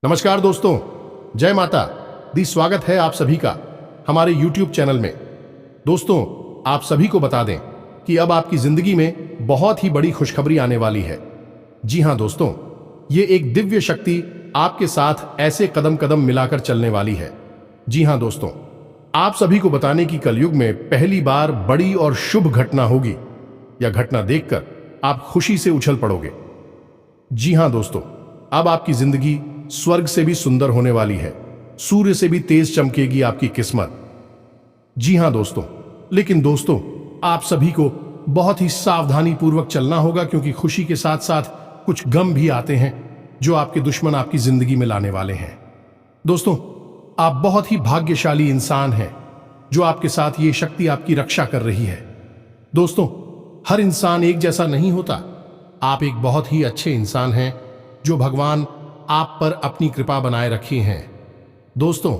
नमस्कार दोस्तों, जय माता दी। स्वागत है आप सभी का हमारे YouTube चैनल में। दोस्तों, आप सभी को बता दें कि अब आपकी जिंदगी में बहुत ही बड़ी खुशखबरी आने वाली है। जी हां दोस्तों, ये एक दिव्य शक्ति आपके साथ ऐसे कदम कदम मिलाकर चलने वाली है। जी हां दोस्तों, आप सभी को बताने की कलयुग में पहली बार बड़ी और शुभ घटना होगी। यह घटना देखकर आप खुशी से उछल पड़ोगे। जी हां दोस्तों, अब आपकी जिंदगी स्वर्ग से भी सुंदर होने वाली है। सूर्य से भी तेज चमकेगी आपकी किस्मत। जी हां दोस्तों, लेकिन दोस्तों, आप सभी को बहुत ही सावधानी पूर्वक चलना होगा, क्योंकि खुशी के साथ साथ कुछ गम भी आते हैं जो आपके दुश्मन आपकी जिंदगी में लाने वाले हैं। दोस्तों, आप बहुत ही भाग्यशाली इंसान हैं जो आपके साथ ये शक्ति आपकी रक्षा कर रही है। दोस्तों, हर इंसान एक जैसा नहीं होता। आप एक बहुत ही अच्छे इंसान हैं जो भगवान आप पर अपनी कृपा बनाए रखी हैं। दोस्तों,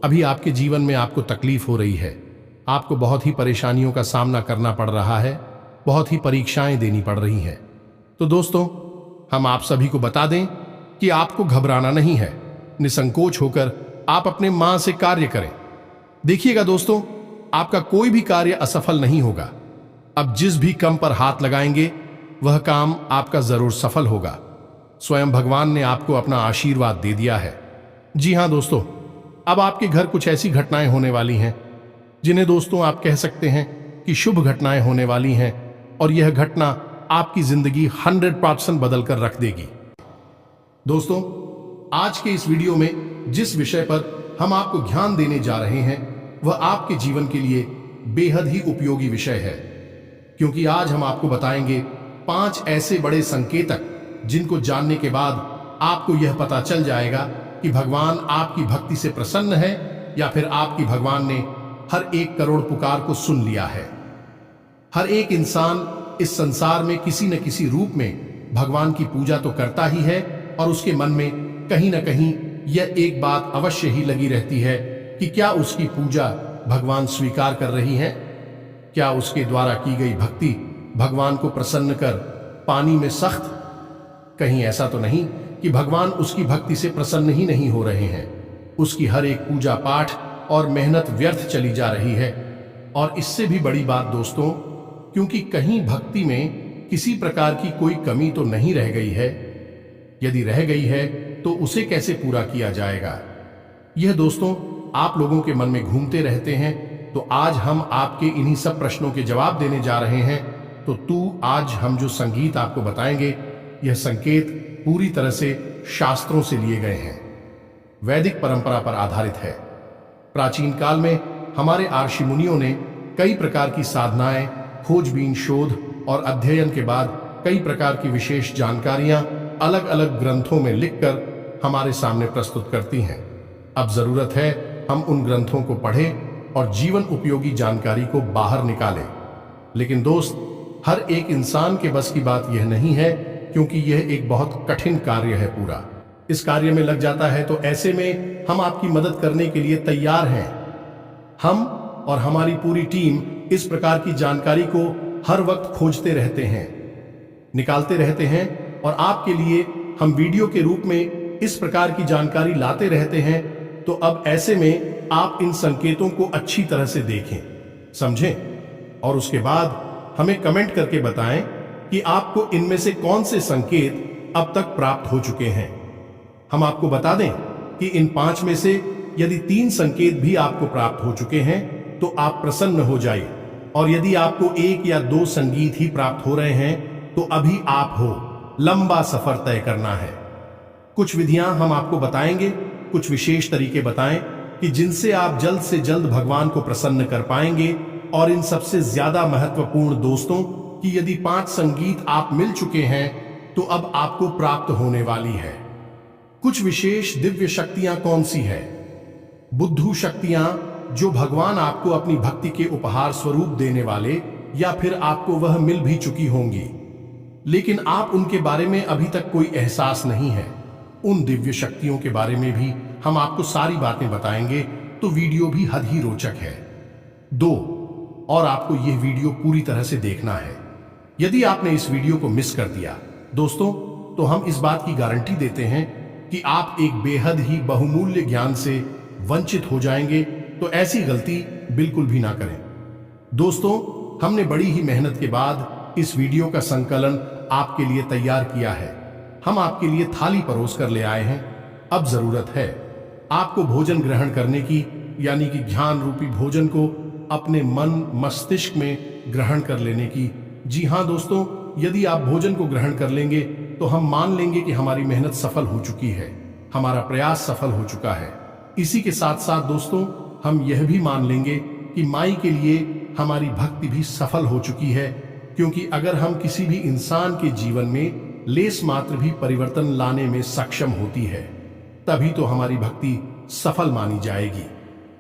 अभी आपके जीवन में आपको तकलीफ हो रही है। आपको बहुत ही परेशानियों का सामना करना पड़ रहा है, बहुत ही परीक्षाएं देनी पड़ रही हैं। तो दोस्तों, हम आप सभी को बता दें कि आपको घबराना नहीं है। निसंकोच होकर आप अपने मां से कार्य करें। देखिएगा दोस्तों, आपका कोई भी कार्य असफल नहीं होगा। अब जिस भी काम पर हाथ लगाएंगे वह काम आपका जरूर सफल होगा। स्वयं भगवान ने आपको अपना आशीर्वाद दे दिया है। जी हां दोस्तों, अब आपके घर कुछ ऐसी घटनाएं होने वाली हैं जिन्हें दोस्तों आप कह सकते हैं कि शुभ घटनाएं होने वाली हैं, और यह घटना आपकी जिंदगी 100% बदल कर रख देगी। दोस्तों, आज के इस वीडियो में जिस विषय पर हम आपको ध्यान देने जा रहे हैं वह आपके जीवन के लिए बेहद ही उपयोगी विषय है, क्योंकि आज हम आपको बताएंगे 5 ऐसे बड़े संकेतक जिनको जानने के बाद आपको यह पता चल जाएगा कि भगवान आपकी भक्ति से प्रसन्न है या फिर आपकी भगवान ने हर 1 करोड़ पुकार को सुन लिया है। हर एक इंसान इस संसार में किसी न किसी रूप में भगवान की पूजा तो करता ही है, और उसके मन में कहीं न कहीं यह एक बात अवश्य ही लगी रहती है कि क्या उसकी पूजा भगवान स्वीकार कर रही है, क्या उसके द्वारा की गई भक्ति भगवान को प्रसन्न कर पानी में सख्त। कहीं ऐसा तो नहीं कि भगवान उसकी भक्ति से प्रसन्न ही नहीं हो रहे हैं। उसकी हर एक पूजा पाठ और मेहनत व्यर्थ चली जा रही है। और इससे भी बड़ी बात दोस्तों, क्योंकि कहीं भक्ति में किसी प्रकार की कोई कमी तो नहीं रह गई है। यदि रह गई है तो उसे कैसे पूरा किया जाएगा, यह दोस्तों आप लोगों के मन में घूमते रहते हैं। तो आज हम आपके इन्हीं सब प्रश्नों के जवाब देने जा रहे हैं। तो आज हम जो संगीत आपको बताएंगे, यह संकेत पूरी तरह से शास्त्रों से लिए गए हैं, वैदिक परंपरा पर आधारित है। प्राचीन काल में हमारे ऋषि मुनियों ने कई प्रकार की साधनाएं, खोजबीन, शोध और अध्ययन के बाद कई प्रकार की विशेष जानकारियां अलग अलग ग्रंथों में लिखकर हमारे सामने प्रस्तुत करती हैं। अब जरूरत है हम उन ग्रंथों को पढ़ें और जीवन उपयोगी जानकारी को बाहर निकालें। लेकिन दोस्त, हर एक इंसान के बस की बात यह नहीं है, क्योंकि यह एक बहुत कठिन कार्य है। पूरा इस कार्य में लग जाता है तो ऐसे में हम आपकी मदद करने के लिए तैयार हैं। हम और हमारी पूरी टीम इस प्रकार की जानकारी को हर वक्त खोजते रहते हैं, निकालते रहते हैं, और आपके लिए हम वीडियो के रूप में इस प्रकार की जानकारी लाते रहते हैं। तो अब ऐसे में आप इन संकेतों को अच्छी तरह से देखें, समझें, और उसके बाद हमें कमेंट करके बताएं कि आपको इनमें से कौन से संकेत अब तक प्राप्त हो चुके हैं। हम आपको बता दें कि इन 5 में से यदि 3 संकेत भी आपको प्राप्त हो चुके हैं तो आप प्रसन्न हो जाइए, और यदि आपको 1 या 2 संगीत ही प्राप्त हो रहे हैं तो अभी आप हो, लंबा सफर तय करना है। कुछ विधियां हम आपको बताएंगे, कुछ विशेष तरीके बताएं कि जिनसे आप जल्द से जल्द भगवान को प्रसन्न कर पाएंगे। और इन सबसे ज्यादा महत्वपूर्ण दोस्तों कि यदि 5 संगीत आप मिल चुके हैं तो अब आपको प्राप्त होने वाली है कुछ विशेष दिव्य शक्तियां। कौन सी है? बुद्धू शक्तियां, जो भगवान आपको अपनी भक्ति के उपहार स्वरूप देने वाले, या फिर आपको वह मिल भी चुकी होंगी लेकिन आप उनके बारे में अभी तक कोई एहसास नहीं है। उन दिव्य शक्तियों के बारे में भी हम आपको सारी बातें बताएंगे, तो वीडियो भी हद ही रोचक है। 2, और आपको यह वीडियो पूरी तरह से देखना है। यदि आपने इस वीडियो को मिस कर दिया दोस्तों, तो हम इस बात की गारंटी देते हैं कि आप एक बेहद ही बहुमूल्य ज्ञान से वंचित हो जाएंगे, तो ऐसी गलती बिल्कुल भी ना करें। दोस्तों, हमने बड़ी ही मेहनत के बाद इस वीडियो का संकलन आपके लिए तैयार किया है। हम आपके लिए थाली परोस कर ले आए हैं। अब जरूरत है आपको भोजन ग्रहण करने की, यानी कि ज्ञान रूपी भोजन को अपने मन मस्तिष्क में ग्रहण कर लेने की। जी हाँ दोस्तों, यदि आप भोजन को ग्रहण कर लेंगे तो हम मान लेंगे कि हमारी मेहनत सफल हो चुकी है, हमारा प्रयास सफल हो चुका है। इसी के साथ साथ दोस्तों, हम यह भी मान लेंगे कि माई के लिए हमारी भक्ति भी सफल हो चुकी है, क्योंकि अगर हम किसी भी इंसान के जीवन में लेस मात्र भी परिवर्तन लाने में सक्षम होती है, तभी तो हमारी भक्ति सफल मानी जाएगी।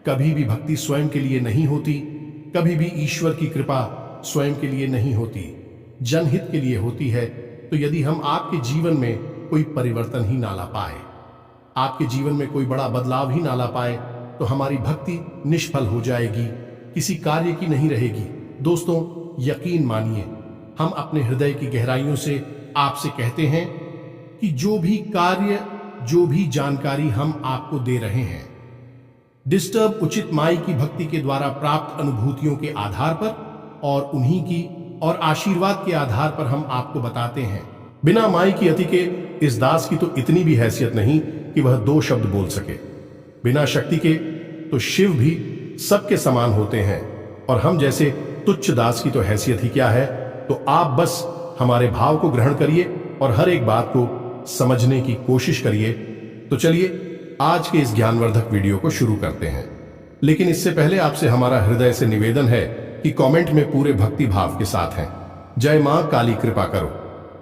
कभी भी भक्ति स्वयं के लिए नहीं होती, कभी भी ईश्वर की कृपा स्वयं के लिए नहीं होती, जनहित के लिए होती है। तो यदि हम आपके जीवन में कोई परिवर्तन ही ना ला पाए, आपके जीवन में कोई बड़ा बदलाव ही ना ला पाए, तो हमारी भक्ति निष्फल हो जाएगी, किसी कार्य की नहीं रहेगी। दोस्तों, यकीन मानिए, हम अपने हृदय की गहराइयों से आपसे कहते हैं कि जो भी कार्य, जो भी जानकारी हम आपको दे रहे हैं, डिस्टर्ब उचित माई की भक्ति के द्वारा प्राप्त अनुभूतियों के आधार पर और उन्हीं की और आशीर्वाद के आधार पर हम आपको बताते हैं। बिना माई की अति के इस दास की तो इतनी भी हैसियत नहीं कि वह दो शब्द बोल सके। बिना शक्ति के तो शिव भी सबके समान होते हैं, और हम जैसे तुच्छ दास की तो हैसियत ही क्या है। तो आप बस हमारे भाव को ग्रहण करिए और हर एक बात को समझने की कोशिश करिए। तो चलिए आज के इस ज्ञानवर्धक वीडियो को शुरू करते हैं। लेकिन इससे पहले आपसे हमारा हृदय से निवेदन है कि कमेंट में पूरे भक्ति भाव के साथ हैं, जय मां काली कृपा करो,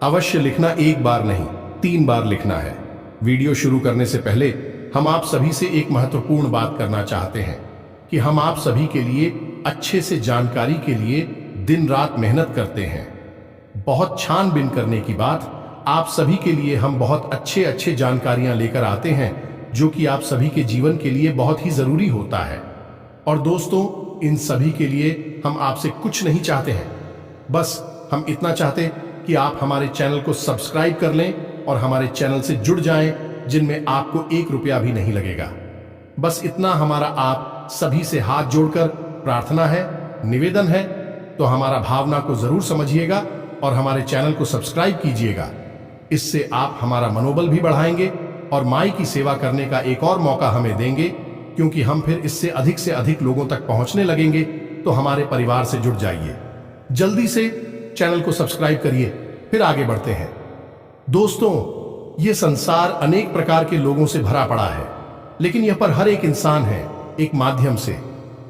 अवश्य लिखना। एक बार नहीं, 3 बार लिखना है। वीडियो शुरू करने से पहले हम आप सभी से एक महत्वपूर्ण बात करना चाहते हैं कि हम आप सभी के लिए अच्छे से जानकारी के लिए दिन रात मेहनत करते हैं। बहुत छानबीन करने की बात, आप सभी के लिए हम बहुत अच्छे जानकारियां लेकर आते हैं, जो कि आप सभी के जीवन के लिए बहुत ही जरूरी होता है। और दोस्तों, इन सभी के लिए हम आपसे कुछ नहीं चाहते हैं, बस हम इतना चाहते कि आप हमारे चैनल को सब्सक्राइब कर लें और हमारे चैनल से जुड़ जाएं, जिनमें आपको 1 रुपया भी नहीं लगेगा। बस इतना हमारा आप सभी से हाथ जोड़कर प्रार्थना है, निवेदन है। तो हमारा भावना को जरूर समझिएगा और हमारे चैनल को सब्सक्राइब कीजिएगा। इससे आप हमारा मनोबल भी बढ़ाएंगे और माई की सेवा करने का एक और मौका हमें देंगे, क्योंकि हम फिर इससे अधिक से अधिक लोगों तक पहुंचने लगेंगे। तो हमारे परिवार से जुड़ जाइए, जल्दी से चैनल को सब्सक्राइब करिए, फिर आगे बढ़ते हैं। दोस्तों, ये संसार अनेक प्रकार के लोगों से भरा पड़ा है, लेकिन यह पर हर एक इंसान है एक माध्यम से,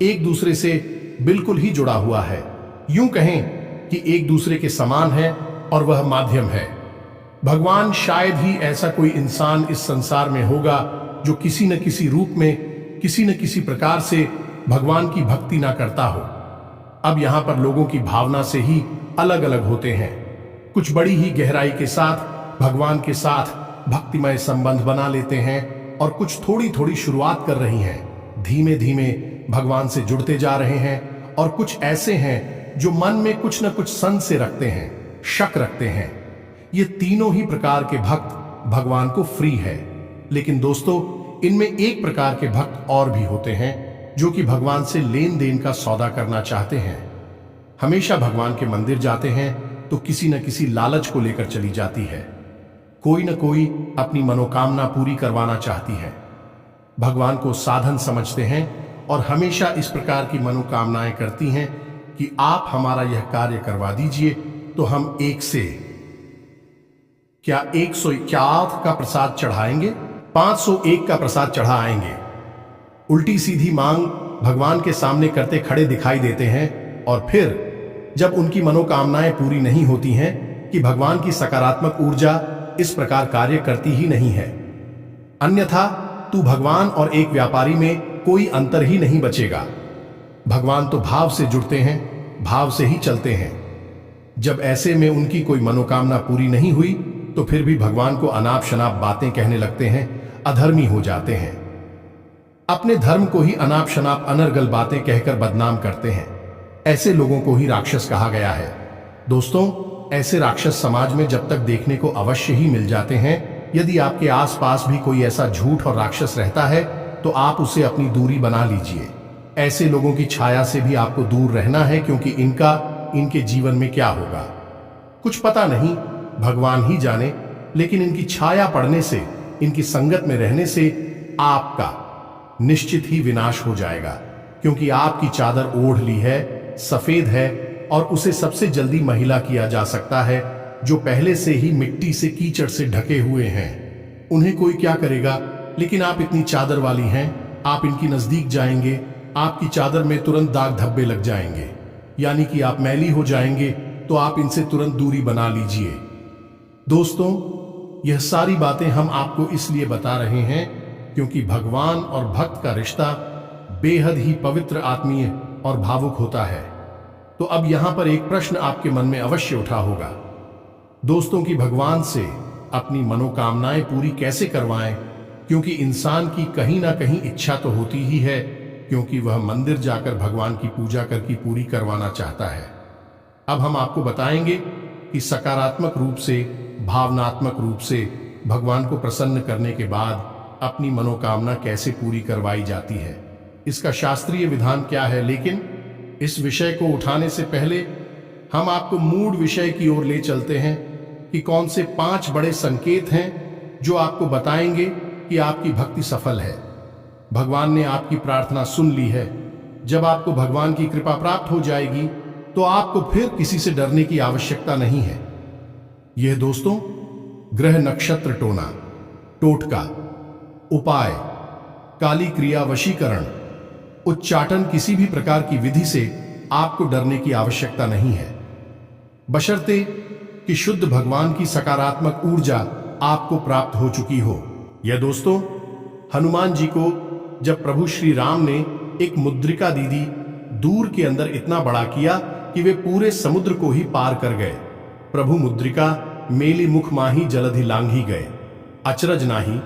एक दूसरे से बिल्कुल ही जुड़ा हुआ है। यूं कहें कि एक दूसरे के समान है और वह माध्यम है। भगवान शायद ही ऐसा कोई इंसान इस संसार में होगा जो किसी न किसी रूप में, किसी न किसी प्रकार से भगवान की भक्ति ना करता हो। अब यहां पर लोगों की भावना से ही अलग अलग होते हैं। कुछ बड़ी ही गहराई के साथ भगवान के साथ भक्तिमय संबंध बना लेते हैं, और कुछ थोड़ी थोड़ी शुरुआत कर रही हैं, धीमे धीमे भगवान से जुड़ते जा रहे हैं। और कुछ ऐसे हैं जो मन में कुछ न कुछ संशय रखते हैं, शक रखते हैं। ये तीनों ही प्रकार के भक्त भगवान को फ्री है। लेकिन दोस्तों, इनमें एक प्रकार के भक्त और भी होते हैं जो कि भगवान से लेन देन का सौदा करना चाहते हैं। हमेशा भगवान के मंदिर जाते हैं तो किसी न किसी लालच को लेकर चली जाती है। कोई न कोई अपनी मनोकामना पूरी करवाना चाहती है। भगवान को साधन समझते हैं और हमेशा इस प्रकार की मनोकामनाएं करती हैं कि आप हमारा यह कार्य करवा दीजिए तो हम एक से क्या 151 का प्रसाद चढ़ाएंगे, 501 का प्रसाद चढ़ा आएंगे। उल्टी सीधी मांग भगवान के सामने करते खड़े दिखाई देते हैं, और फिर जब उनकी मनोकामनाएं पूरी नहीं होती हैं कि भगवान की सकारात्मक ऊर्जा इस प्रकार कार्य करती ही नहीं है। अन्यथा तू भगवान और एक व्यापारी में कोई अंतर ही नहीं बचेगा। भगवान तो भाव से जुड़ते हैं, भाव से ही चलते हैं। जब ऐसे में उनकी कोई मनोकामना पूरी नहीं हुई तो फिर भी भगवान को अनाप शनाप बातें कहने लगते हैं, अधर्मी हो जाते हैं। अपने धर्म को ही अनाप शनाप अनर्गल बातें कहकर बदनाम करते हैं। ऐसे लोगों को ही राक्षस कहा गया है। दोस्तों, ऐसे राक्षस समाज में जब तक देखने को अवश्य ही मिल जाते हैं, यदि आपके आसपास भी कोई ऐसा झूठ और राक्षस रहता है तो आप उसे अपनी दूरी बना लीजिए। ऐसे लोगों की छाया से भी आपको दूर रहना है, क्योंकि इनके जीवन में क्या होगा कुछ पता नहीं, भगवान ही जाने। लेकिन इनकी छाया पड़ने से, इनकी संगत में रहने से आपका निश्चित ही विनाश हो जाएगा, क्योंकि आपकी चादर ओढ़ ली है, सफेद है, और उसे सबसे जल्दी महिला किया जा सकता है जो पहले से ही मिट्टी से, कीचड़ से ढके हुए हैं। उन्हें कोई क्या करेगा, लेकिन आप इतनी चादर वाली हैं, आप इनकी नजदीक जाएंगे, आपकी चादर में तुरंत दाग धब्बे लग जाएंगे, यानी कि आप मैली हो जाएंगे। तो आप इनसे तुरंत दूरी बना लीजिए। दोस्तों, यह सारी बातें हम आपको इसलिए बता रहे हैं क्योंकि भगवान और भक्त का रिश्ता बेहद ही पवित्र, आत्मीय और भावुक होता है। तो अब यहां पर एक प्रश्न आपके मन में अवश्य उठा होगा, दोस्तों, कि भगवान से अपनी मनोकामनाएं पूरी कैसे करवाएं, क्योंकि इंसान की कहीं ना कहीं इच्छा तो होती ही है, क्योंकि वह मंदिर जाकर भगवान की पूजा करके पूरी करवाना चाहता है। अब हम आपको बताएंगे कि सकारात्मक रूप से, भावनात्मक रूप से भगवान को प्रसन्न करने के बाद अपनी मनोकामना कैसे पूरी करवाई जाती है, इसका शास्त्रीय विधान क्या है। लेकिन इस विषय को उठाने से पहले हम आपको मूल विषय की ओर ले चलते हैं कि कौन से 5 बड़े संकेत हैं जो आपको बताएंगे कि आपकी भक्ति सफल है, भगवान ने आपकी प्रार्थना सुन ली है। जब आपको भगवान की कृपा प्राप्त हो जाएगी तो आपको फिर किसी से डरने की आवश्यकता नहीं है। यह दोस्तों, ग्रह नक्षत्र टोना, टोटका, उपाय, काली क्रिया, वशीकरण, उच्चाटन, किसी भी प्रकार की विधि से आपको डरने की आवश्यकता नहीं है, बशर्ते कि शुद्ध भगवान की सकारात्मक ऊर्जा आपको प्राप्त हो चुकी हो। यह दोस्तों, हनुमान जी को जब प्रभु श्री राम ने एक मुद्रिका दीदी दूर के अंदर इतना बड़ा किया कि वे पूरे समुद्र को ही पार कर गए। प्रभु मुद्रिका मेली मुख माही जलधि लांघी गए, अचरज नाही।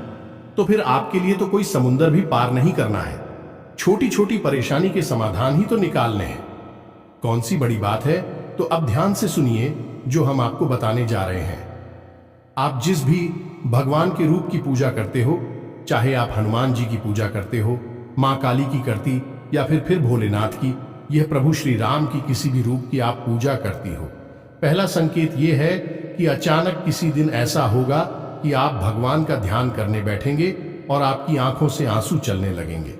तो फिर आपके लिए तो कोई समुद्र भी पार नहीं करना है, छोटी छोटी परेशानी के समाधान ही तो निकालने हैं। कौन सी बड़ी बात है? तो अब ध्यान से सुनिए जो हम आपको बताने जा रहे हैं। आप जिस भी भगवान के रूप की पूजा करते हो, चाहे आप हनुमान जी की पूजा करते हो, मां काली की करती, या फिर भोलेनाथ की, यह प्रभु श्री राम की किसी भी रूप की आप पूजा करती हो, पहला संकेत यह है कि अचानक किसी दिन ऐसा होगा कि आप भगवान का ध्यान करने बैठेंगे और आपकी आंखों से आंसू चलने लगेंगे।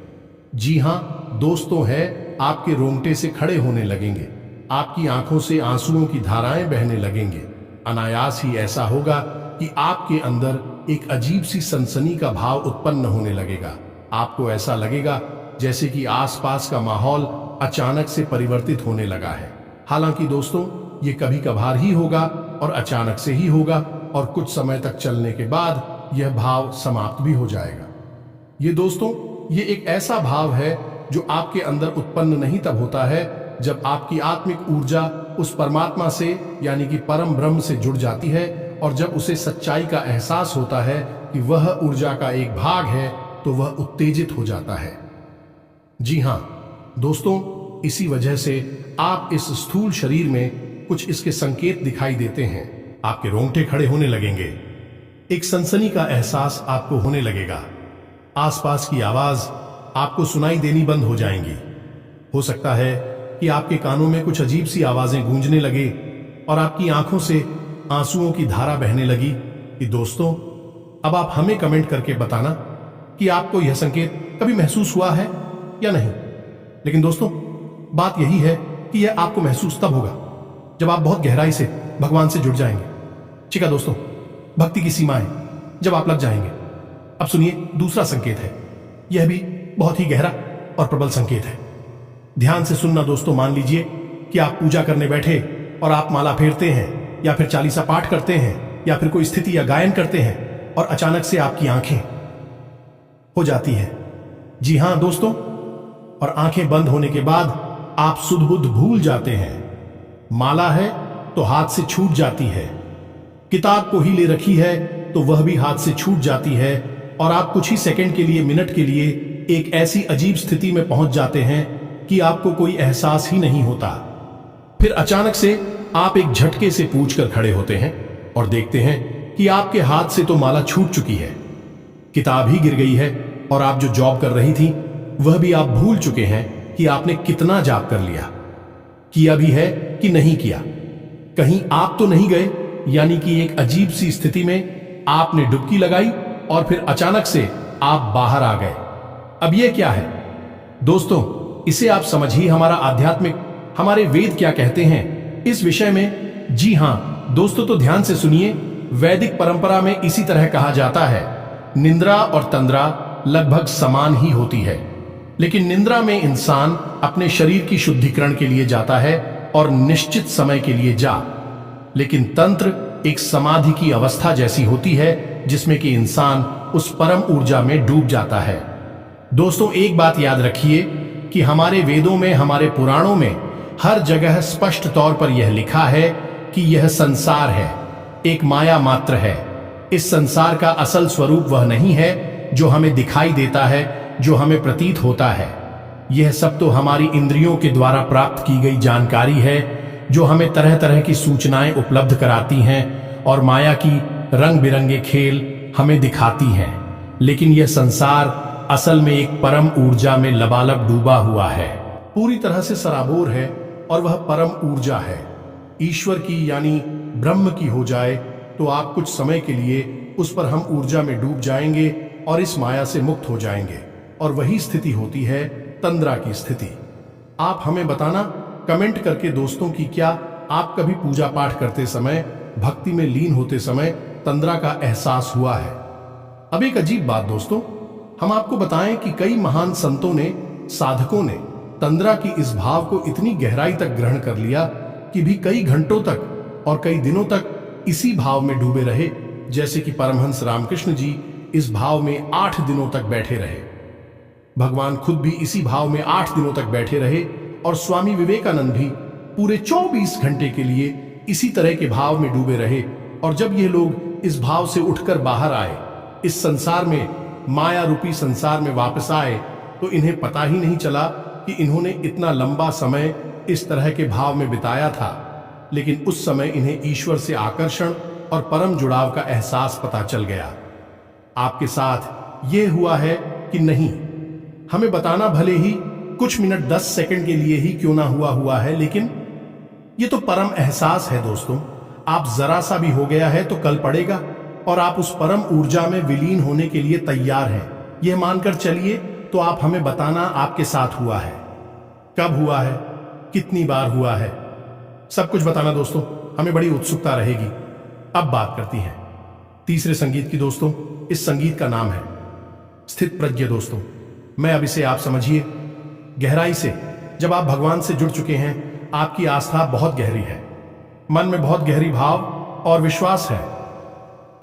जी हां दोस्तों, है, आपके रोंगटे से खड़े होने लगेंगे, आपकी आंखों से आंसुओं की धाराएं बहने लगेंगे। अनायास ही ऐसा होगा कि आपके अंदर एक अजीब सी सनसनी का भाव उत्पन्न होने लगेगा। आपको ऐसा लगेगा जैसे कि आसपास का माहौल अचानक से परिवर्तित होने लगा है। हालांकि दोस्तों, ये कभी कभार ही होगा और अचानक से ही होगा, और कुछ समय तक चलने के बाद यह भाव समाप्त भी हो जाएगा। ये दोस्तों, ये एक ऐसा भाव है जो आपके अंदर उत्पन्न नहीं तब होता है जब आपकी आत्मिक ऊर्जा उस परमात्मा से, यानी कि परम ब्रह्म से जुड़ जाती है, और जब उसे सच्चाई का एहसास होता है कि वह ऊर्जा का एक भाग है, तो वह उत्तेजित हो जाता है। जी हां दोस्तों, इसी वजह से आप इस स्थूल शरीर में कुछ इसके संकेत दिखाई देते हैं। आपके रोंगटे खड़े होने लगेंगे, एक सनसनी का एहसास आपको होने लगेगा, आसपास की आवाज आपको सुनाई देनी बंद हो जाएंगी। हो सकता है कि आपके कानों में कुछ अजीब सी आवाजें गूंजने लगे और आपकी आंखों से आंसुओं की धारा बहने लगी। कि दोस्तों, अब आप हमें कमेंट करके बताना कि आपको यह संकेत कभी महसूस हुआ है या नहीं। लेकिन दोस्तों, बात यही है कि यह आपको महसूस तब होगा जब आप बहुत गहराई से भगवान से जुड़ जाएंगे। ठीक है दोस्तों, भक्ति की सीमाएं जब आप लग जाएंगे। अब सुनिए दूसरा संकेत है, यह भी बहुत ही गहरा और प्रबल संकेत है। ध्यान से सुनना दोस्तों। मान लीजिए कि आप पूजा करने बैठे और आप माला फेरते हैं, या फिर चालीसा पाठ करते हैं, या फिर कोई स्थिति या गायन करते हैं, और अचानक से आपकी आंखें हो जाती है। जी हां दोस्तों, और आंखें बंद होने के बाद आप सुध बुध भूल जाते हैं। माला है तो हाथ से छूट जाती है, किताब को ही ले रखी है तो वह भी हाथ से छूट जाती है, और आप कुछ ही सेकंड के लिए, मिनट के लिए एक ऐसी अजीब स्थिति में पहुंच जाते हैं कि आपको कोई एहसास ही नहीं होता। फिर अचानक से आप एक झटके से पूछ कर खड़े होते हैं और देखते हैं कि आपके हाथ से तो माला छूट चुकी है, किताब ही गिर गई है, और आप जो जॉब कर रही थी वह भी आप भूल चुके हैं कि आपने कितना जाप कर लिया, किया भी है कि नहीं किया। कहीं आप तो नहीं गए, यानी कि एक अजीब सी स्थिति में आपने डुबकी लगाई और फिर अचानक से आप बाहर आ गए। अब यह क्या है दोस्तों, इसे आप समझिए। हमारा आध्यात्मिक, हमारे वेद क्या कहते हैं इस विषय में। जी हां दोस्तों, तो ध्यान से सुनिए। वैदिक परंपरा में इसी तरह कहा जाता है, निंद्रा और तंद्रा लगभग समान ही होती है, लेकिन निंद्रा में इंसान अपने शरीर की शुद्धिकरण के लिए जाता है और निश्चित समय के लिए जा, लेकिन तंत्र एक समाधि की अवस्था जैसी होती है जिसमें कि इंसान उस परम ऊर्जा में डूब जाता है। दोस्तों एक बात याद रखिए कि हमारे वेदों में, हमारे पुराणों में हर जगह स्पष्ट तौर पर यह लिखा है कि यह संसार है, एक माया मात्र है। इस संसार का असल स्वरूप वह नहीं है जो हमें दिखाई देता है, जो हमें प्रतीत होता है। यह सब तो हमारी इंद्रियों के द्वारा प्राप्त की गई जानकारी है जो हमें तरह तरह की सूचनाएं उपलब्ध कराती हैं और माया की रंग बिरंगे खेल हमें दिखाती हैं। लेकिन यह संसार असल में एक परम ऊर्जा में लबालब डूबा हुआ है, पूरी तरह से सराबोर है, और वह परम ऊर्जा है ईश्वर की, यानी ब्रह्म की हो जाए तो आप कुछ समय के लिए उस पर हम ऊर्जा में डूब जाएंगे और इस माया से मुक्त हो जाएंगे, और वही स्थिति होती है तंद्रा की स्थिति। आप हमें बताना कमेंट करके दोस्तों कि क्या आप कभी पूजा पाठ करते समय, भक्ति में लीन होते समय तंद्रा का एहसास हुआ है। अब एक अजीब बात दोस्तों, हम आपको बताएं कि कई महान संतों ने, साधकों ने तंद्रा की इस भाव को इतनी गहराई तक ग्रहण कर लिया कि भी कई घंटों तक और कई दिनों तक इसी भाव में डूबे रहे। जैसे कि परमहंस रामकृष्ण जी इस भाव में 8 दिनों तक बैठे रहे, भगवान खुद भी इसी भाव में 8 दिनों तक बैठे रहे, और स्वामी विवेकानंद भी पूरे 24 घंटे के लिए इसी तरह के भाव में डूबे रहे। और जब ये लोग इस भाव से उठकर बाहर आए, इस संसार में, माया रूपी संसार में वापस आए, तो इन्हें पता ही नहीं चला कि इन्होंने इतना लंबा समय इस तरह के भाव में बिताया था। लेकिन उस समय इन्हें ईश्वर से आकर्षण और परम जुड़ाव का एहसास पता चल गया। आपके साथ ये हुआ है कि नहीं, हमें बताना भले ही कुछ मिनट 10 सेकंड के लिए ही क्यों ना हुआ है, लेकिन ये तो परम एहसास है दोस्तों। आप जरा सा भी हो गया है तो कल पड़ेगा, और आप उस परम ऊर्जा में विलीन होने के लिए तैयार हैं। यह मानकर चलिए, तो आप हमें बताना आपके साथ हुआ है, कब हुआ है, कितनी बार हुआ है, सब कुछ बताना दोस्तों, हमें बड़ी उत्सुकता रहेगी। अब बात करती हैं तीसरे संगीत की दोस्तों। इस संगीत का नाम है स्थित प्रज्ञ दोस्तों। मैं अब इसे आप समझिए गहराई से। जब आप भगवान से जुड़ चुके हैं, आपकी आस्था बहुत गहरी है, मन में बहुत गहरी भाव और विश्वास है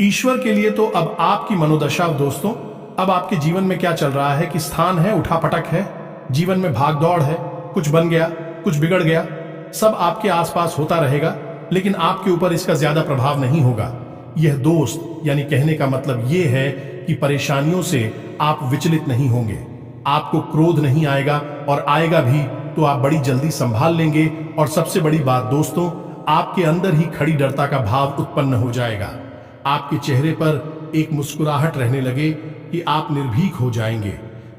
ईश्वर के लिए। तो अब आपकी मनोदशा दोस्तों, अब आपके जीवन में क्या चल रहा है कि स्थान है, उठापटक है, जीवन में भाग दौड़ है, कुछ बन गया, कुछ बिगड़ गया, सब आपके आसपास होता रहेगा, लेकिन आपके ऊपर इसका ज्यादा प्रभाव नहीं होगा। यह दोस्त, यानी कहने का मतलब यह है कि परेशानियों से आप विचलित नहीं होंगे, आपको क्रोध नहीं आएगा, और आएगा भी तो आप बड़ी जल्दी संभाल लेंगे। और सबसे बड़ी बात दोस्तों, आपके अंदर ही खड़ी डरता का भाव उत्पन्न हो जाएगा। आपके चेहरे पर एक मुस्कुराहट रहने लगे कि आप निर्भीक हो जाएंगे।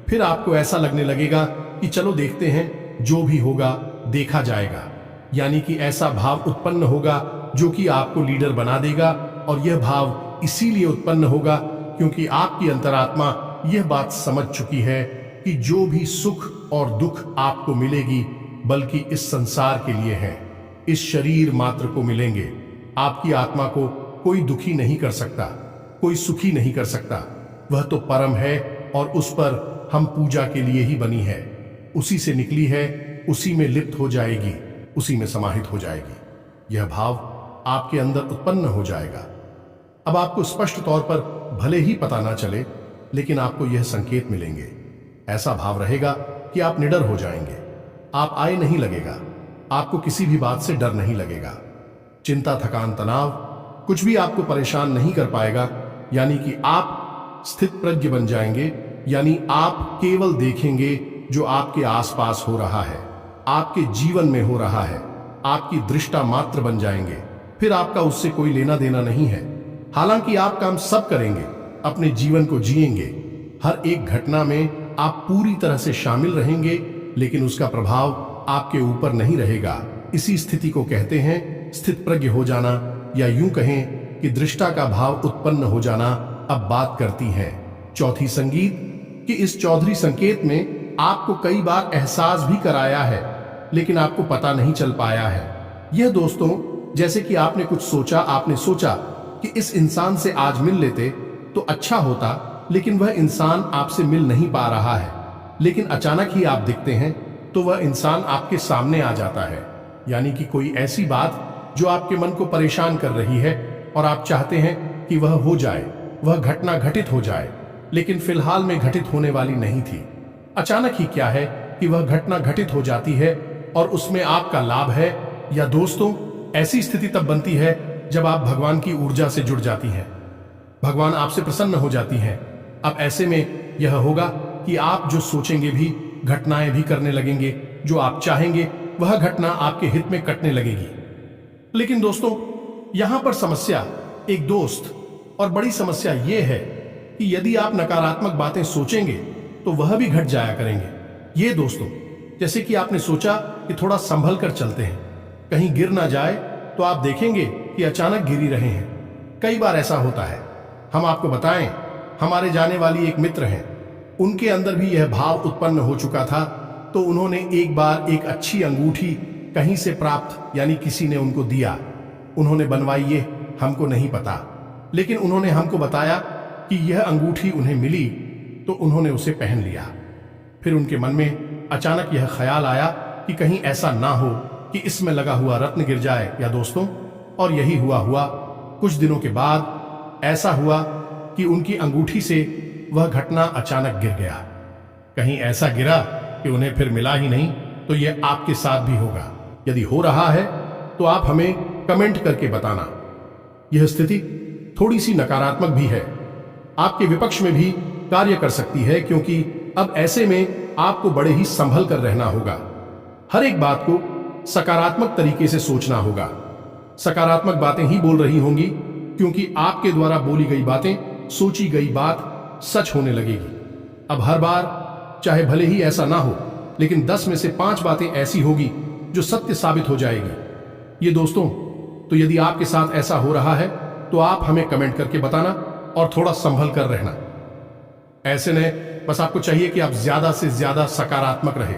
फिर आपको ऐसा लगने लगेगा कि चलो देखते हैं, जो भी होगा देखा जाएगा। यानी कि ऐसा भाव उत्पन्न होगा जो कि आपको लीडर बना देगा। और यह भाव इसीलिए उत्पन्न होगा क्योंकि आपकी अंतरात्मा यह बात समझ चुकी है कि जो भी सुख और दुख आपको मिलेगी, बल्कि इस संसार के लिए है, इस शरीर मात्र को मिलेंगे। आपकी आत्मा को कोई दुखी नहीं कर सकता, कोई सुखी नहीं कर सकता। वह तो परम है, और उस पर हम पूजा के लिए ही बनी है, उसी से निकली है, उसी में लिप्त हो जाएगी, उसी में समाहित हो जाएगी। यह भाव आपके अंदर उत्पन्न हो जाएगा। अब आपको स्पष्ट तौर पर भले ही पता ना चले, लेकिन आपको यह संकेत मिलेंगे। ऐसा भाव रहेगा कि आप निडर हो जाएंगे, आप आए नहीं लगेगा, आपको किसी भी बात से डर नहीं लगेगा। चिंता, थकान, तनाव कुछ भी आपको परेशान नहीं कर पाएगा। यानी कि आप स्थित प्रज्ञ बन जाएंगे, यानी आप केवल देखेंगे जो आपके आसपास हो रहा है, आपके जीवन में हो रहा है, आपकी दृष्टा मात्र बन जाएंगे। फिर आपका उससे कोई लेना देना नहीं है। हालांकि आप काम सब करेंगे, अपने जीवन को जिएंगे, हर एक घटना में आप पूरी तरह से शामिल रहेंगे, लेकिन उसका प्रभाव आपके ऊपर नहीं रहेगा। इसी स्थिति को कहते हैं स्थित प्रज्ञ हो जाना, या यूं कहें कि दृष्टा का भाव उत्पन्न हो जाना। अब बात करती है चौथी संगीत कि इस चौधरी संकेत में आपको कई बार एहसास भी कराया है, लेकिन आपको पता नहीं चल पाया है। यह दोस्तों जैसे कि आपने कुछ सोचा, आपने सोचा कि इस इंसान से आज मिल लेते तो अच्छा होता, लेकिन वह इंसान आपसे मिल नहीं पा रहा है। लेकिन अचानक ही आप दिखते हैं तो वह इंसान आपके सामने आ जाता है। यानी कि कोई ऐसी बात जो आपके मन को परेशान कर रही है और आप चाहते हैं कि वह हो जाए, वह घटना घटित हो जाए, लेकिन फिलहाल में घटित होने वाली नहीं थी। अचानक ही क्या है कि वह घटना घटित हो जाती है और उसमें आपका लाभ है। या दोस्तों ऐसी स्थिति तब बनती है जब आप भगवान की ऊर्जा से जुड़ जाती हैं, भगवान आपसे प्रसन्न हो जाती हैं। अब ऐसे में यह होगा कि आप जो सोचेंगे भी, घटनाएं भी करने लगेंगे, जो आप चाहेंगे वह घटना आपके हित में कटने लगेगी। लेकिन दोस्तों यहां पर समस्या एक दोस्त और बड़ी समस्या यह है कि यदि आप नकारात्मक बातें सोचेंगे तो वह भी घट जाया करेंगे। ये दोस्तों जैसे कि आपने सोचा कि थोड़ा संभल कर चलते हैं, कहीं गिर ना जाए, तो आप देखेंगे कि अचानक गिरी रहे हैं। कई बार ऐसा होता है। हम आपको बताएं, हमारे जाने वाली एक मित्र हैं, उनके अंदर भी यह भाव उत्पन्न हो चुका था। तो उन्होंने एक बार एक अच्छी अंगूठी कहीं से प्राप्त, यानी किसी ने उनको दिया, उन्होंने बनवाई, ये हमको नहीं पता, लेकिन उन्होंने हमको बताया कि यह अंगूठी उन्हें मिली तो उन्होंने उसे पहन लिया। फिर उनके मन में अचानक यह ख्याल आया कि कहीं ऐसा ना हो कि इसमें लगा हुआ रत्न गिर जाए। या दोस्तों और यही हुआ कुछ दिनों के बाद ऐसा हुआ कि उनकी अंगूठी से वह घटना अचानक गिर गया। कहीं ऐसा गिरा कि उन्हें फिर मिला ही नहीं। तो यह आपके साथ भी होगा। यदि हो रहा है तो आप हमें कमेंट करके बताना। यह स्थिति थोड़ी सी नकारात्मक भी है, आपके विपक्ष में भी कार्य कर सकती है, क्योंकि अब ऐसे में आपको बड़े ही संभल कर रहना होगा। हर एक बात को सकारात्मक तरीके से सोचना होगा। सकारात्मक बातें ही बोल रही होंगी, क्योंकि आपके द्वारा बोली गई बातें, सोची गई बात सच होने लगेगी। अब हर बार चाहे भले ही ऐसा ना हो, लेकिन 10 में से 5 बातें ऐसी होगी जो सत्य साबित हो जाएगी। ये दोस्तों तो यदि आपके साथ ऐसा हो रहा है तो आप हमें कमेंट करके बताना और थोड़ा संभल कर रहना। ऐसे ने बस आपको चाहिए कि आप ज्यादा से ज्यादा सकारात्मक रहे।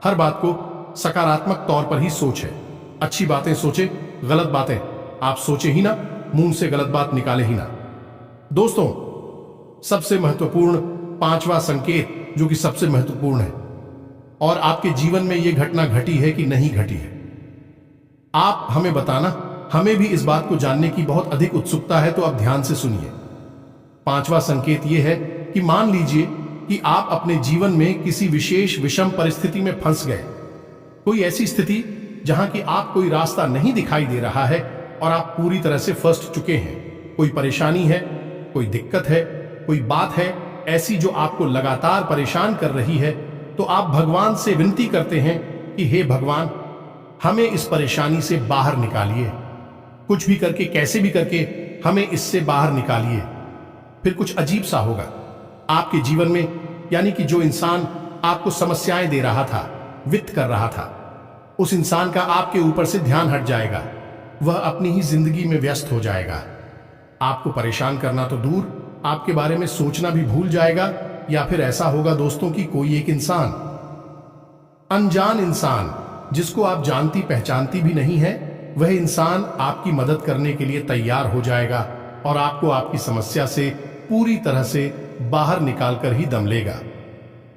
हर बात को सकारात्मक तौर पर ही सोचे। अच्छी बातें सोचे, गलत बातें आप सोचे ही ना, मुंह से गलत बात निकाले ही ना। दोस्तों सबसे महत्वपूर्ण 5वां संकेत, जो कि सबसे महत्वपूर्ण है, और आपके जीवन में यह घटना घटी है कि नहीं घटी है, आप हमें बताना। हमें भी इस बात को जानने की बहुत अधिक उत्सुकता है। तो अब ध्यान से सुनिए। 5वां संकेत यह है कि मान लीजिए कि आप अपने जीवन में किसी विशेष विषम परिस्थिति में फंस गए। कोई ऐसी स्थिति जहां कि आप कोई रास्ता नहीं दिखाई दे रहा है और आप पूरी तरह से फंस चुके हैं। कोई परेशानी है, कोई दिक्कत है, कोई बात है ऐसी जो आपको लगातार परेशान कर रही है। तो आप भगवान से विनती करते हैं कि हे भगवान, हमें इस परेशानी से बाहर निकालिए। कुछ भी करके, कैसे भी करके हमें इससे बाहर निकालिए। फिर कुछ अजीब सा होगा आपके जीवन में, यानी कि जो इंसान आपको समस्याएं दे रहा था, वित्त कर रहा था, उस इंसान का आपके ऊपर से ध्यान हट जाएगा। वह अपनी ही जिंदगी में व्यस्त हो जाएगा। आपको परेशान करना तो दूर, आपके बारे में सोचना भी भूल जाएगा। या फिर ऐसा होगा दोस्तों कि कोई एक इंसान, अनजान इंसान, जिसको आप जानती पहचानती भी नहीं है, वह इंसान आपकी मदद करने के लिए तैयार हो जाएगा और आपको आपकी समस्या से पूरी तरह से बाहर निकालकर ही दम लेगा।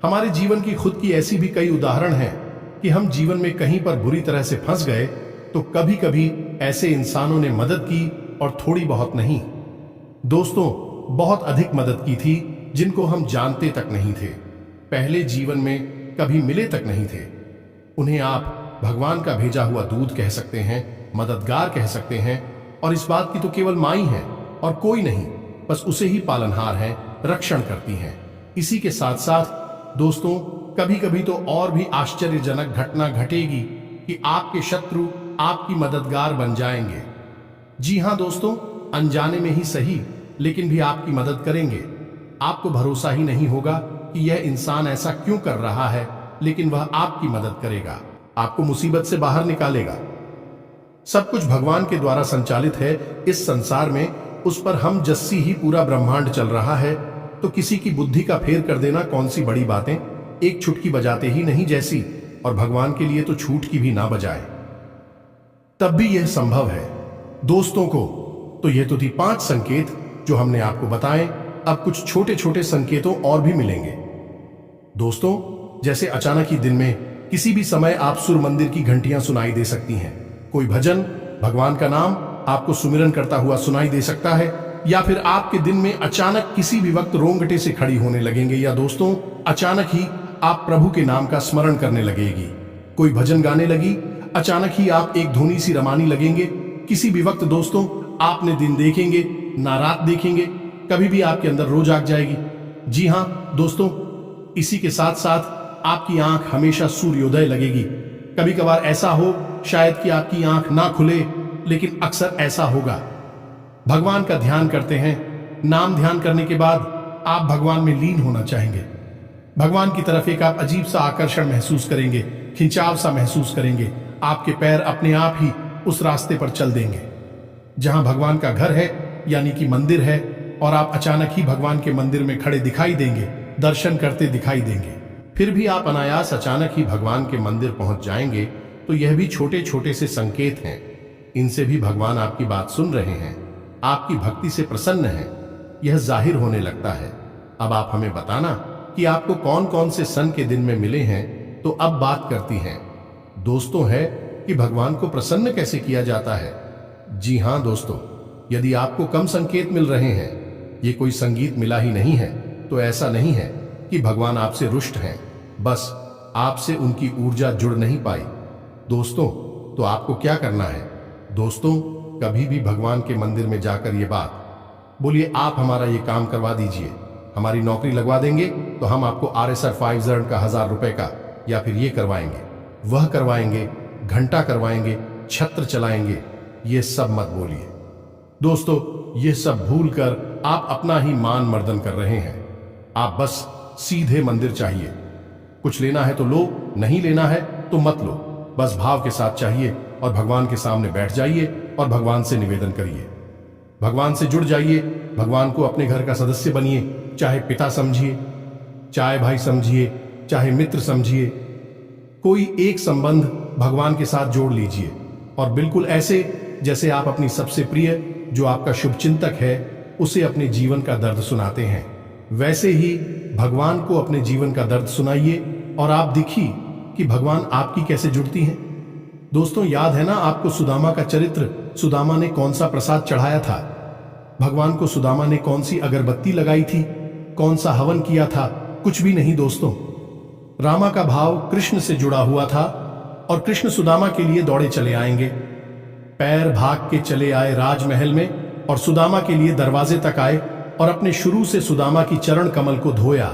हमारे जीवन की खुद की ऐसी भी कई उदाहरण हैं कि हम जीवन में कहीं पर बुरी तरह से फंस गए तो कभी कभी ऐसे इंसानों ने मदद की, और थोड़ी बहुत नहीं दोस्तों, बहुत अधिक मदद की थी, जिनको हम जानते तक नहीं थे, पहले जीवन में कभी मिले तक नहीं थे। उन्हें आप भगवान का भेजा हुआ दूत कह सकते हैं, मददगार कह सकते हैं, और इस बात की तो केवल माँ ही है और कोई नहीं, बस उसे ही पालनहार है, रक्षण करती हैं। इसी के साथ साथ दोस्तों कभी कभी तो और भी आश्चर्यजनक घटना घटेगी कि आपके शत्रु आपकी मददगार बन जाएंगे। जी हां दोस्तों, अनजाने में ही सही लेकिन भी आपकी मदद करेंगे। आपको भरोसा ही नहीं होगा कि यह इंसान ऐसा क्यों कर रहा है, लेकिन वह आपकी मदद करेगा, आपको मुसीबत से बाहर निकालेगा। सब कुछ भगवान के द्वारा संचालित है इस संसार में, उस पर हम जस्सी ही पूरा ब्रह्मांड चल रहा है, तो किसी की बुद्धि का फेर कर देना कौन सी बड़ी बातें, एक छुटकी बजाते ही नहीं जैसी, और भगवान के लिए तो छूट की भी ना बजाए तब भी यह संभव है। दोस्तों को तो ये तो थी 5 संकेत जो हमने आपको बताए। अब कुछ छोटे छोटे संकेतों और भी मिलेंगे। दोस्तों, जैसे अचानक ही दिन में किसी भी समय आप सुर मंदिर की घंटियां सुनाई दे सकती हैं, कोई भजन, भगवान का नाम आपको सुमिरन करता हुआ सुनाई दे सकता है, या फिर आपके दिन में अचानक किसी भी वक्त रोंगटे से खड़ी होने लगेंगे, या दोस्तों अचानक ही आप प्रभु के नाम का स्मरण करने लगेगी, कोई भजन गाने लगी, अचानक ही आप एक धुनी सी रमानी लगेंगे। किसी भी वक्त दोस्तों आपने दिन देखेंगे ना रात देखेंगे, कभी भी आपके अंदर रोज आग जाएगी। जी हां दोस्तों, इसी के साथ साथ आपकी आंख हमेशा सूर्योदय लगेगी। कभी कभार ऐसा हो शायद कि आपकी आंख ना खुले, लेकिन अक्सर ऐसा होगा। भगवान का ध्यान करते हैं, नाम ध्यान करने के बाद आप भगवान में लीन होना चाहेंगे। भगवान की तरफ एक आप अजीब सा आकर्षण महसूस करेंगे, खिंचाव सा महसूस करेंगे, आपके पैर अपने आप ही उस रास्ते पर चल देंगे जहां भगवान का घर है, यानी कि मंदिर है, और आप अचानक ही भगवान के मंदिर में खड़े दिखाई देंगे, दर्शन करते दिखाई देंगे। फिर भी आप अनायास अचानक ही भगवान के मंदिर पहुंच जाएंगे, तो यह भी छोटे छोटे से संकेत हैं। इनसे भी भगवान आपकी बात सुन रहे हैं, आपकी भक्ति से प्रसन्न हैं, यह जाहिर होने लगता है। अब आप हमें बताना कि आपको कौन कौन से सन के दिन में मिले हैं। तो अब बात करती हैं दोस्तों है कि भगवान को प्रसन्न कैसे किया जाता है। जी हां दोस्तों, यदि आपको कम संकेत मिल रहे हैं, ये कोई संगीत मिला ही नहीं है, तो ऐसा नहीं है कि भगवान आपसे रुष्ट हैं, बस आपसे उनकी ऊर्जा जुड़ नहीं पाई। दोस्तों, तो आपको क्या करना है? दोस्तों, कभी भी भगवान के मंदिर में जाकर ये बात बोलिए, आप हमारा ये काम करवा दीजिए, हमारी नौकरी लगवा देंगे, तो हम आपको RSR 5 का 1000 रुपए का, या फिर ये करवाएंगे, वह करवाएंगे, घंटा करवाएंगे, छत्र चलाएंगे। ये सब मत बोलिए दोस्तों, ये सब भूलकर आप अपना ही मान मर्दन कर रहे हैं। आप बस सीधे मंदिर चाहिए, कुछ लेना है तो लो, नहीं लेना है तो मत लो, बस भाव के साथ चाहिए, और भगवान के सामने बैठ जाइए और भगवान से निवेदन करिए, भगवान से जुड़ जाइए, भगवान को अपने घर का सदस्य बनिए, चाहे पिता समझिए, चाहे भाई समझिए, चाहे मित्र समझिए, कोई एक संबंध भगवान के साथ जोड़ लीजिए, और बिल्कुल ऐसे जैसे आप अपनी सबसे प्रिय, जो आपका शुभचिंतक है, उसे अपने जीवन का दर्द सुनाते हैं, वैसे ही भगवान को अपने जीवन का दर्द सुनाइए, और आप देखिए कि भगवान आपकी कैसे जुड़ती हैं। दोस्तों, याद है ना आपको सुदामा का चरित्र? सुदामा ने कौन सा प्रसाद चढ़ाया था भगवान को? सुदामा ने कौन सी अगरबत्ती लगाई थी? कौन सा हवन किया था? कुछ भी नहीं दोस्तों। रामा का भाव कृष्ण से जुड़ा हुआ था, और कृष्ण सुदामा के लिए दौड़े चले आएंगे। पैर भाग के चले आए राजमहल में, और सुदामा के लिए दरवाजे तक आए, और अपने शुरू से सुदामा की चरण कमल को धोया।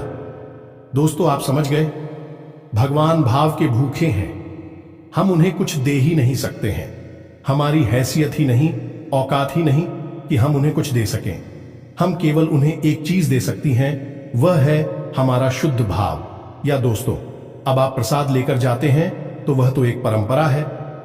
दोस्तों, आप समझ गए, भगवान भाव के भूखे हैं, हम उन्हें कुछ दे ही नहीं सकते हैं, हमारी हैसियत ही नहीं, औकात ही नहीं कि हम उन्हें कुछ दे सकें। हम केवल उन्हें एक चीज दे सकती हैं, वह है हमारा शुद्ध भाव। या दोस्तों, अब आप प्रसाद लेकर जाते हैं तो वह तो एक परंपरा है,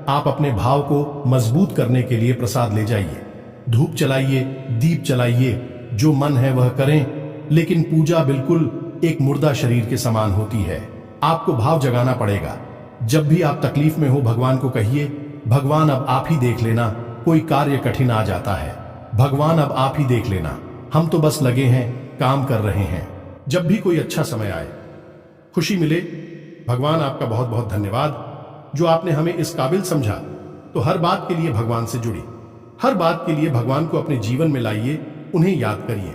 आप अपने भाव को मजबूत करने के लिए प्रसाद ले जाइए, धूप चलाइए, दीप चलाइए, जो मन है वह करें, लेकिन पूजा बिल्कुल एक मुर्दा शरीर के समान होती है। आपको भाव जगाना पड़ेगा। जब भी आप तकलीफ में हो, भगवान को कहिए, भगवान अब आप ही देख लेना, कोई कार्य कठिन आ जाता है, भगवान अब आप ही देख लेना, हम तो बस लगे हैं, काम कर रहे हैं। जब भी कोई अच्छा समय आए, खुशी मिले, भगवान आपका बहुत बहुत धन्यवाद जो आपने हमें इस काबिल समझा। तो हर बात के लिए भगवान से जुड़ी, हर बात के लिए भगवान को अपने जीवन में लाइए, उन्हें याद करिए।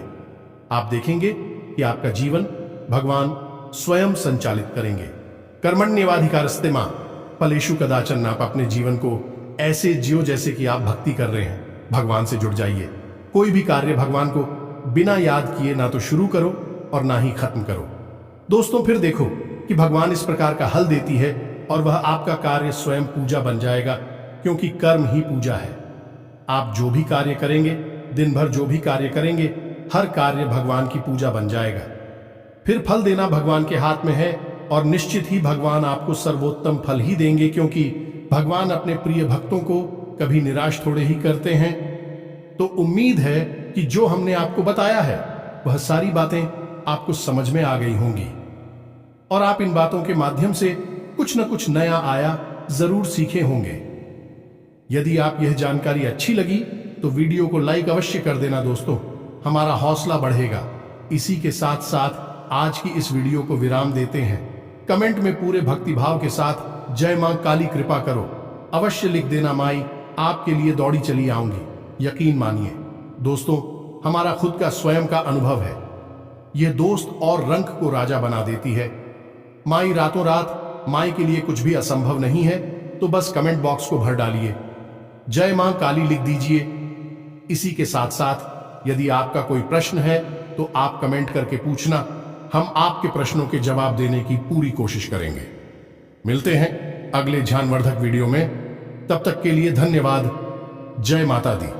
आप देखेंगे कि आपका जीवन भगवान स्वयं संचालित करेंगे। कर्मण्येवाधिकारस्ते मां फलेषु कदाचन। आप अपने जीवन को ऐसे जियो जैसे कि आप भक्ति कर रहे हैं। भगवान से जुड़ जाइए। कोई भी कार्य भगवान को बिना याद किए ना तो शुरू करो और ना ही खत्म करो। दोस्तों, फिर देखो कि भगवान इस प्रकार का हल देती है, और वह आपका कार्य स्वयं पूजा बन जाएगा, क्योंकि कर्म ही पूजा है। आप जो भी कार्य करेंगे दिन भर जो भी कार्य करेंगे हर कार्य भगवान की पूजा बन जाएगा। फिर फल देना भगवान के हाथ में है और निश्चित ही भगवान आपको सर्वोत्तम फल ही देंगे, क्योंकि भगवान अपने प्रिय भक्तों को कभी निराश थोड़े ही करते हैं। तो उम्मीद है कि जो हमने आपको बताया है वह सारी बातें आपको समझ में आ गई होंगी और आप इन बातों के माध्यम से कुछ न कुछ नया आया जरूर सीखे होंगे। यदि आप यह जानकारी अच्छी लगी तो वीडियो को लाइक अवश्य कर देना दोस्तों, हमारा हौसला बढ़ेगा। इसी के साथ साथ आज की इस वीडियो को विराम देते हैं। कमेंट में पूरे भक्तिभाव के साथ जय मां काली कृपा करो अवश्य लिख देना। माई आपके लिए दौड़ी चली आऊंगी, यकीन मानिए दोस्तों, हमारा खुद का स्वयं का अनुभव है। यह दोस्त और रंक को राजा बना देती है। माई रातों रात, माई के लिए कुछ भी असंभव नहीं है, तो बस कमेंट बॉक्स को भर डालिए, जय मां काली लिख दीजिए। इसी के साथ साथ यदि आपका कोई प्रश्न है तो आप कमेंट करके पूछना, हम आपके प्रश्नों के जवाब देने की पूरी कोशिश करेंगे। मिलते हैं अगले ज्ञानवर्धक वीडियो में, तब तक के लिए धन्यवाद। जय माता दी।